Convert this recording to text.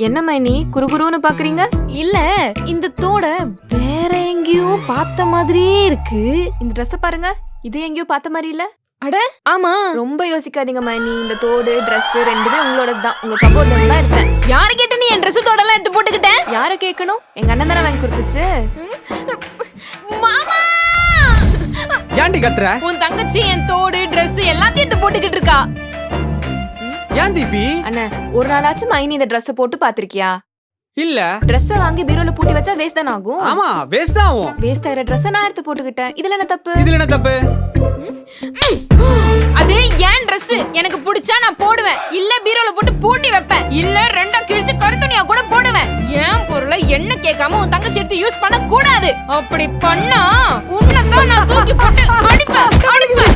என்ன மைனி குறுகுறுன்னு பாக்குறீங்க? இல்ல, இந்த தோட வேற எங்கேயோ பார்த்த மாதிரியே இருக்கு. இந்த ட்ரெஸ் பாருங்க, இது எங்கேயோ பார்த்த மாதிரி இல்ல? அட ஆமா. ரொம்ப யோசிக்காதீங்க மைனி, இந்த தோடு Dress ரெண்டுமே உங்களோடது தான். உங்க கபோர்ட்ல இருந்து தான் எடுத்தேன். யாரு கேட்ட நீ என் Dress தோடெல்லாம் எடுத்து போட்டுக்கிட்டேன்? யார கேட்கணும்? எங்க அண்ணன் தானே வாங்கி கொடுத்துச்சு. மாமா, ஏன்டி கத்துற? உன் தங்கச்சி என் தோடு Dress எல்லாத்தையும் எடுத்து போட்டுக்கிட்டு இருக்கா. ஏன் தீபி? அண்ணே, ஒரு நாளாச்சும் மைனி இந்த Dress போட்டு பாத்திருக்கியா? இல்ல. Dress வாங்கி பீரோல பூட்டி வச்சா வேஸ்ட் தான ஆகும். ஆமா, வேஸ்ட் தான் ஆகும். வேஸ்ட் ஆயிர Dress நான் எடுத்து போட்டுக்கிட்டேன். இதுல என்ன தப்பு? இதுல என்ன தப்பு? அது ஏன் Dress, எனக்கு பிடிச்சா நான் போடுவேன், இல்ல பீரோல போட்டு பூட்டி வைப்பேன், இல்ல ரெண்டா கிழிச்சு கருத்துணியா கூட போடுவேன். ஏன் பொருளை என்ன கேட்காம உன் தங்கச்சி எடுத்து யூஸ் பண்ண கூடாது. அப்படி பண்ணா உன்னை தான் நான் தூக்கி போட்டு அடிப்பேன்.